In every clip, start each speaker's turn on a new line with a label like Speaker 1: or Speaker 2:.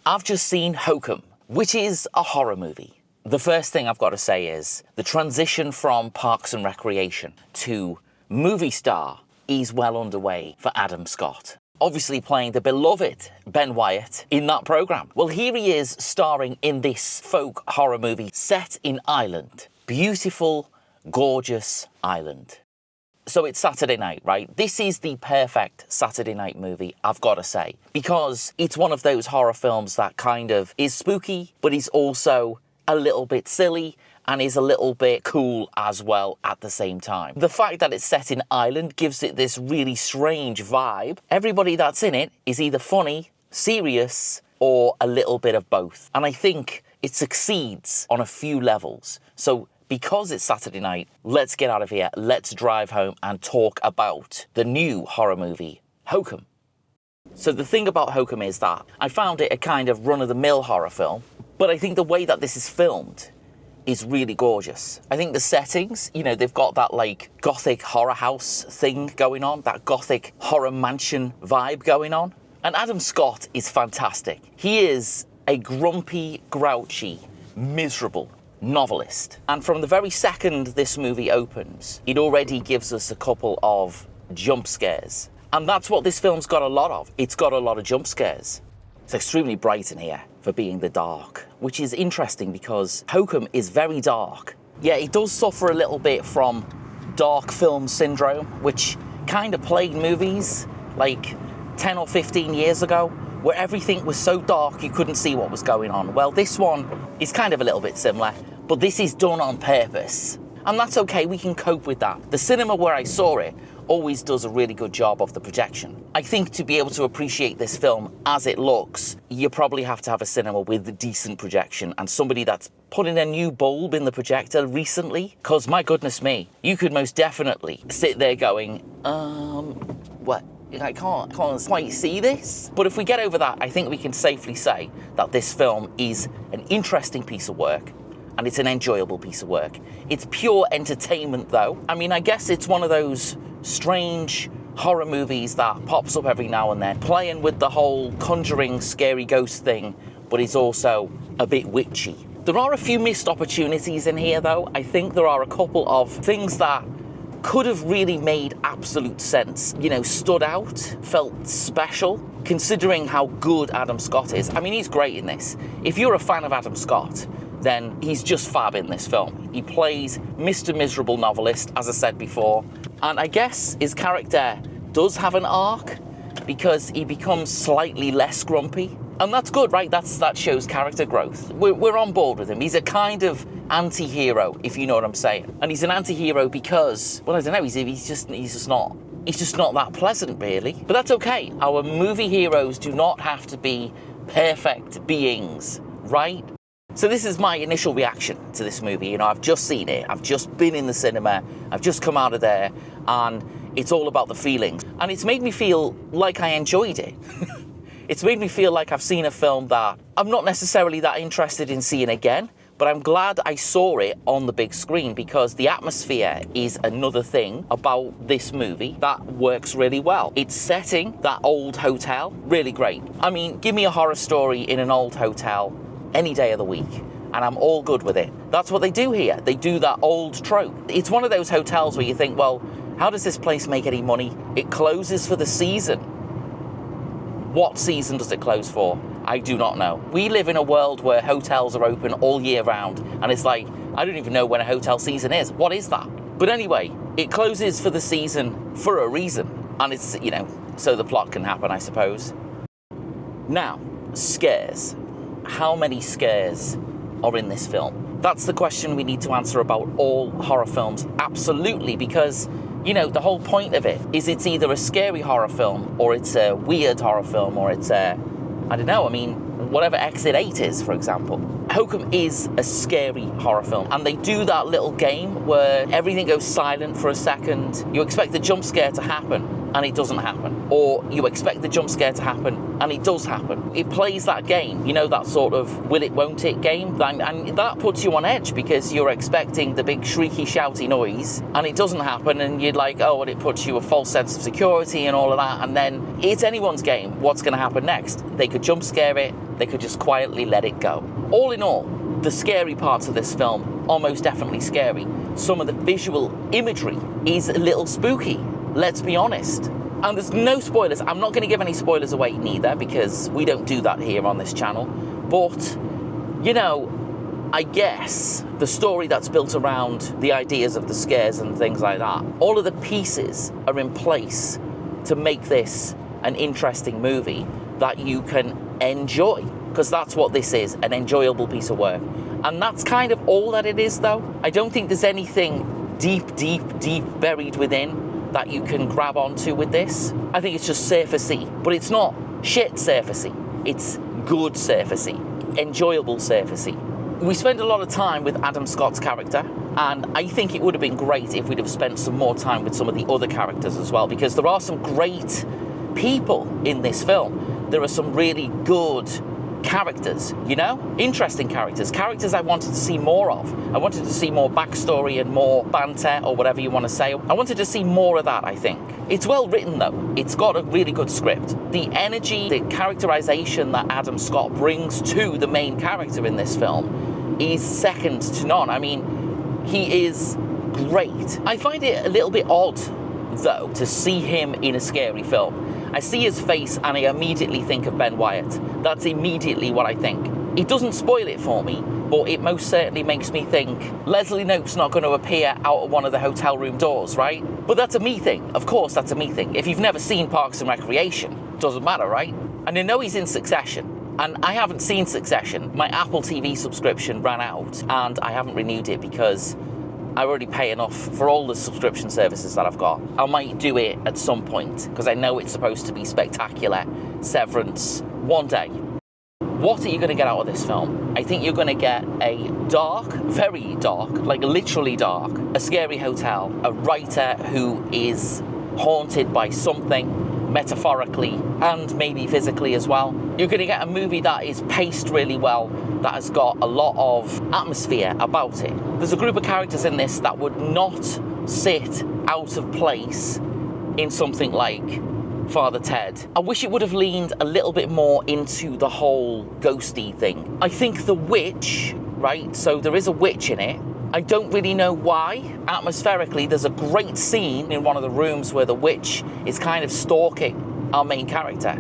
Speaker 1: I've just seen Hokum, which is a horror movie. The first thing I've got to say is the transition from Parks and Recreation to movie star is well underway for Adam Scott. Obviously playing the beloved Ben Wyatt in that programme. Well, here he is starring in this folk horror movie set in Ireland. Beautiful, gorgeous Ireland. So it's Saturday night, right? This is the perfect Saturday night movie, I've got to say, because it's one of those horror films that kind of is spooky, but is also a little bit silly and is a little bit cool as well at the same time. The fact that it's set in Ireland gives it this really strange vibe. Everybody that's in it is either funny, serious, or a little bit of both. And I think it succeeds on a few levels. So because it's Saturday night, let's get out of here, let's drive home and talk about the new horror movie, Hokum. So the thing about Hokum is that I found it a kind of run-of-the-mill horror film, but I think the way that this is filmed is really gorgeous. I think the settings, you know, they've got that like gothic horror house thing going on, that gothic horror mansion vibe going on. And Adam Scott is fantastic. He is a grumpy, grouchy, miserable novelist. And from the very second this movie opens, it already gives us a couple of jump scares. And that's what this film's got a lot of. It's got a lot of jump scares. It's extremely bright in here for being the dark, which is interesting because Hokum is very dark. Yeah, it does suffer a little bit from dark film syndrome, which kind of plagued movies like 10 or 15 years ago, where everything was so dark you couldn't see what was going on. Well, this one is kind of a little bit similar, but this is done on purpose. And that's okay, we can cope with that. The cinema where I saw it always does a really good job of the projection. I think to be able to appreciate this film as it looks, you probably have to have a cinema with a decent projection and somebody that's put in a new bulb in the projector recently. Because my goodness me, you could most definitely sit there going, what? I can't quite see this. But if we get over that, I think we can safely say that this film is an interesting piece of work and it's an enjoyable piece of work. It's pure entertainment though. I mean, I guess it's one of those strange horror movies that pops up every now and then, playing with the whole conjuring scary ghost thing, but it's also a bit witchy. There are a few missed opportunities in here though. I think there are a couple of things that could have really made absolute sense, you know, stood out, felt special, considering how good Adam Scott is. I mean, he's great in this. If you're a fan of Adam Scott, then he's just fab in this film. He plays Mr. Miserable Novelist, as I said before, and I guess his character does have an arc because he becomes slightly less grumpy. And that's good, right? That shows character growth. We're on board with him. He's a kind of anti-hero, if you know what I'm saying. And he's an anti-hero because, well, I don't know, he's just not that pleasant, really. But that's okay. Our movie heroes do not have to be perfect beings, right? So this is my initial reaction to this movie. You know, I've just seen it. I've just been in the cinema. I've just come out of there, and it's all about the feelings. And it's made me feel like I enjoyed it. It's made me feel like I've seen a film that I'm not necessarily that interested in seeing again, but I'm glad I saw it on the big screen because the atmosphere is another thing about this movie that works really well. It's setting that old hotel really great. I mean, give me a horror story in an old hotel any day of the week, and I'm all good with it. That's what they do here. They do that old trope. It's one of those hotels where you think, well, how does this place make any money? It closes for the season. What season does it close for? I do not know. We live in a world where hotels are open all year round, and it's like, I don't even know when a hotel season is. What is that? But anyway, it closes for the season for a reason, and it's, you know, so the plot can happen, I suppose. Now, scares. How many scares are in this film? That's the question we need to answer about all horror films. Absolutely, because, you know, the whole point of it is it's either a scary horror film or it's a weird horror film or it's a, I don't know, I mean, whatever Exit 8 is, for example. Hokum is a scary horror film, and they do that little game where everything goes silent for a second. You expect the jump scare to happen, and it doesn't happen. Or you expect the jump scare to happen, and it does happen. It plays that game, you know, that sort of will it, won't it game, and that puts you on edge because you're expecting the big shrieky, shouty noise, and it doesn't happen, and you're like, oh, and it puts you a false sense of security and all of that, and then it's anyone's game. What's going to happen next? They could jump scare it, they could just quietly let it go. All in all, the scary parts of this film are most definitely scary. Some of the visual imagery is a little spooky, let's be honest. And there's no spoilers. I'm not going to give any spoilers away neither, because we don't do that here on this channel. But, you know, I guess the story that's built around the ideas of the scares and things like that, all of the pieces are in place to make this an interesting movie that you can enjoy. Because that's what this is, an enjoyable piece of work. And that's kind of all that it is, though. I don't think there's anything deep buried within that you can grab onto with this. I think it's just surfacey, but it's not shit surfacey. It's good surfacey, enjoyable surfacey. We spend a lot of time with Adam Scott's character, and I think it would have been great if we'd have spent some more time with some of the other characters as well, because there are some great people in this film. There are some really good characters, you know? Interesting characters I wanted to see more of. I wanted to see more backstory and more banter, or whatever you want to say. I wanted to see more of that, I think. It's well written, though. It's got a really good script. The energy, the characterization that Adam Scott brings to the main character in this film is second to none. I mean, he is great. I find it a little bit odd, though, to see him in a scary film. I see his face and I immediately think of Ben Wyatt. That's immediately what I think. It doesn't spoil it for me, but it most certainly makes me think Leslie Knope's not going to appear out of one of the hotel room doors, right? But that's a me thing. Of course, that's a me thing. If you've never seen Parks and Recreation, doesn't matter, right? And I know he's in Succession, and I haven't seen Succession. My Apple TV subscription ran out, and I haven't renewed it because I already pay enough for all the subscription services that I've got. I might do it at some point, because I know it's supposed to be spectacular. Severance, one day. What are you going to get out of this film? I think you're going to get a dark, very dark, like literally dark, a scary hotel, a writer who is haunted by something, metaphorically and maybe physically as well. You're going to get a movie that is paced really well, that has got a lot of atmosphere about it. There's a group of characters in this that would not sit out of place in something like Father Ted. I wish it would have leaned a little bit more into the whole ghosty thing. I think the witch, right, so there is a witch in it. I don't really know why. Atmospherically, there's a great scene in one of the rooms where the witch is kind of stalking our main character.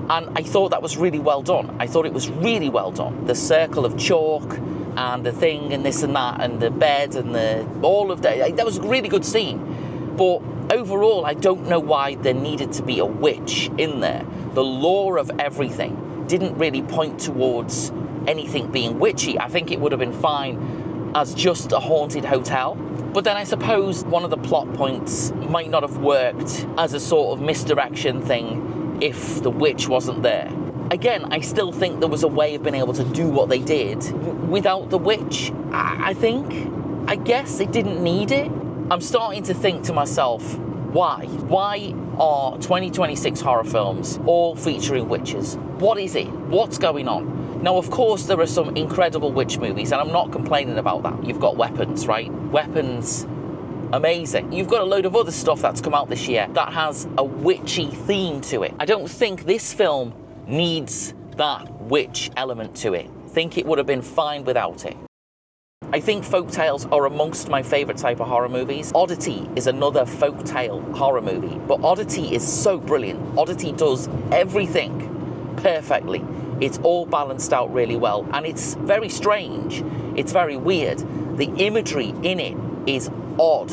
Speaker 1: And I thought that was really well done. I thought it was really well done. The circle of chalk and the thing and this and that and the bed and all of that. That was a really good scene. But overall, I don't know why there needed to be a witch in there. The lore of everything didn't really point towards anything being witchy. I think it would have been fine as just a haunted hotel. But then I suppose one of the plot points might not have worked as a sort of misdirection thing if the witch wasn't there. Again, I still think there was a way of being able to do what they did without the witch. I guess it didn't need it. I'm starting to think to myself, why? Why are 2026 horror films all featuring witches? What is it? What's going on? Now, of course, there are some incredible witch movies, and I'm not complaining about that. You've got Weapons, right? Weapons, amazing. You've got a load of other stuff that's come out this year that has a witchy theme to it. I don't think this film needs that witch element to it. I think it would have been fine without it. I think folktales are amongst my favourite type of horror movies. Oddity is another folktale horror movie, but Oddity is so brilliant. Oddity does everything perfectly. It's all balanced out really well, and it's very strange. It's very weird. The imagery in it is odd,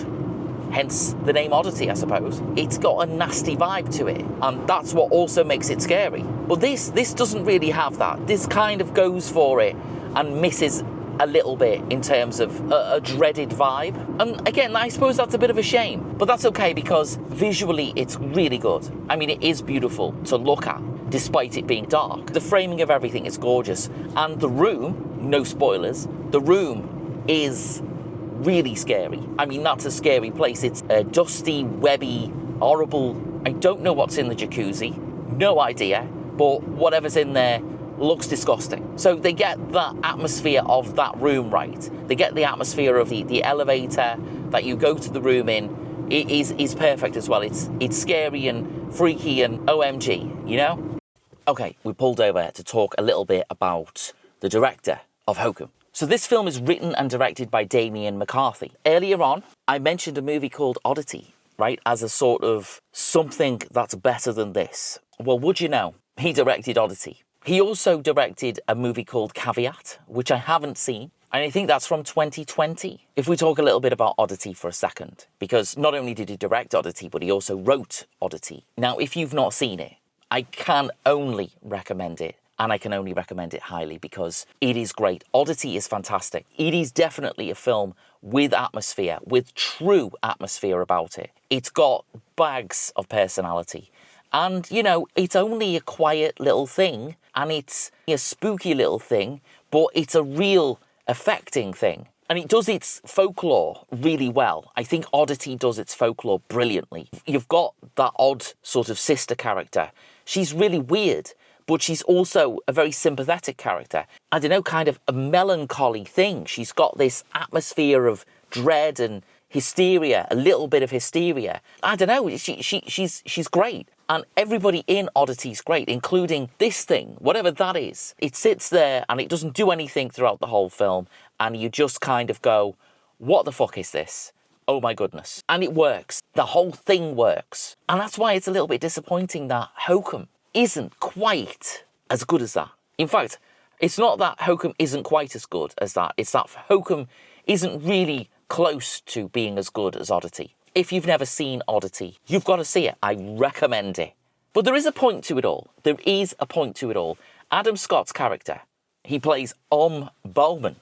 Speaker 1: hence the name Oddity, I suppose. It's got a nasty vibe to it, and that's what also makes it scary. But this doesn't really have that. This kind of goes for it and misses a little bit in terms of a dreaded vibe. And again, I suppose that's a bit of a shame, but that's okay because visually it's really good. I mean, it is beautiful to look at, despite it being dark. The framing of everything is gorgeous. And the room, no spoilers, the room is really scary. I mean, that's a scary place. It's a dusty, webby, horrible, I don't know what's in the jacuzzi. No idea. but whatever's in there looks disgusting. So they get that atmosphere of that room right. They get the atmosphere of the elevator that you go to the room in. It is perfect as well. It's scary and freaky and OMG, you know? Okay, we pulled over to talk a little bit about the director of Hokum. So this film is written and directed by Damian McCarthy. Earlier on, I mentioned a movie called Oddity, right, as a sort of something that's better than this. Well, would you know, he directed Oddity. He also directed a movie called Caveat, which I haven't seen, and I think that's from 2020. If we talk a little bit about Oddity for a second, because not only did he direct Oddity, but he also wrote Oddity. Now, if you've not seen it, I can only recommend it, and I can only recommend it highly because it is great. Oddity is fantastic. It is definitely a film with atmosphere, with true atmosphere about it. It's got bags of personality. And, you know, it's only a quiet little thing, and it's a spooky little thing, but it's a real affecting thing. And it does its folklore really well. I think Oddity does its folklore brilliantly. You've got that odd sort of sister character. She's really weird, but she's also a very sympathetic character. I don't know, kind of a melancholy thing. She's got this atmosphere of dread and hysteria, a little bit of hysteria. I don't know, she's great. And everybody in Oddity's great, including this thing, whatever that is. It sits there and it doesn't do anything throughout the whole film. And you just kind of go, what the fuck is this? Oh my goodness. And it works. The whole thing works. And that's why it's a little bit disappointing that Hokum isn't quite as good as that. In fact, it's not that Hokum isn't quite as good as that. It's that Hokum isn't really close to being as good as Oddity. If you've never seen Oddity, you've got to see it. I recommend it. But there is a point to it all. There is a point to it all. Adam Scott's character, he plays Bowman.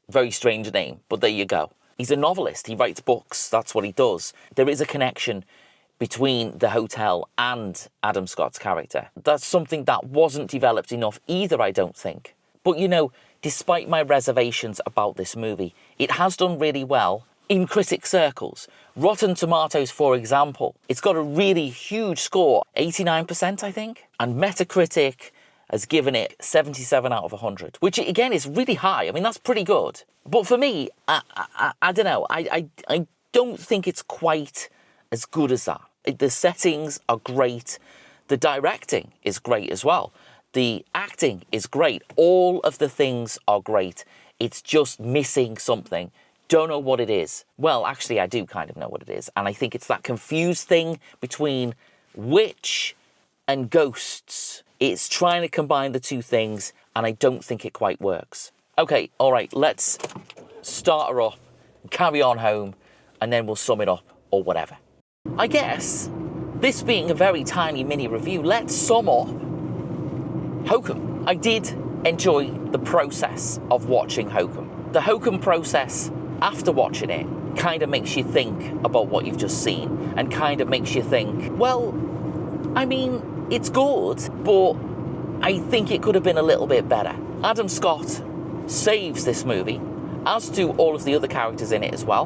Speaker 1: Very strange name, but there you go. He's a novelist. He writes books. That's what he does. There is a connection between the hotel and Adam Scott's character. That's something that wasn't developed enough either, I don't think. But, you know, despite my reservations about this movie, it has done really well in critic circles. Rotten Tomatoes, for example, it's got a really huge score, 89%, I think. And Metacritic has given it 77 out of 100, which, again, is really high. I mean, that's pretty good. But for me, I don't know. I don't think it's quite as good as that. The settings are great. The directing is great as well. The acting is great. All of the things are great. It's just missing something. Don't know what it is. Well, actually, I do kind of know what it is. And I think it's that confused thing between witch and ghosts. It's trying to combine the two things, and I don't think it quite works. Okay, all right, let's start her up, carry on home, and then we'll sum it up or whatever. I guess, this being a very tiny mini review, let's sum up Hokum. I did enjoy the process of watching Hokum. The Hokum process, after watching it, kind of makes you think about what you've just seen, and kind of makes you think, well, I mean, it's good, but I think it could have been a little bit better. Adam Scott saves this movie, as do all of the other characters in it as well,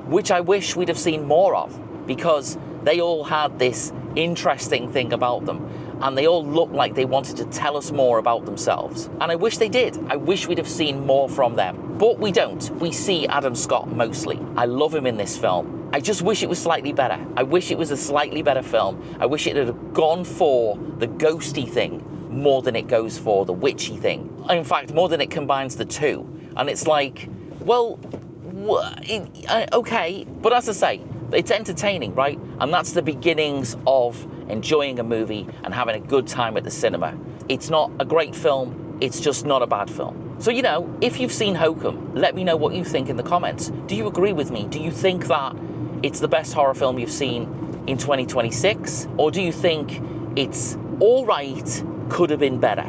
Speaker 1: which I wish we'd have seen more of, because they all had this interesting thing about them, and they all looked like they wanted to tell us more about themselves. And I wish they did. I wish we'd have seen more from them. But we don't. We see Adam Scott mostly. I love him in this film. I just wish it was slightly better. I wish it was a slightly better film. I wish it had gone for the ghosty thing more than it goes for the witchy thing. In fact, more than it combines the two. And it's like, well, okay. But as I say, it's entertaining, right? And that's the beginnings of enjoying a movie and having a good time at the cinema. It's not a great film. It's just not a bad film. So, you know, if you've seen Hokum, let me know what you think in the comments. Do you agree with me? Do you think that it's the best horror film you've seen in 2026? Or do you think it's all right, could have been better?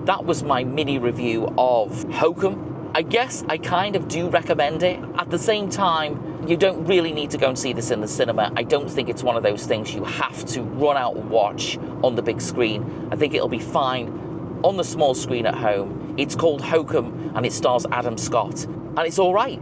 Speaker 1: That was my mini review of Hokum. I guess I kind of do recommend it. At the same time, you don't really need to go and see this in the cinema. I don't think it's one of those things you have to run out and watch on the big screen. I think it'll be fine on the small screen at home. It's called Hokum and it stars Adam Scott. And it's all right.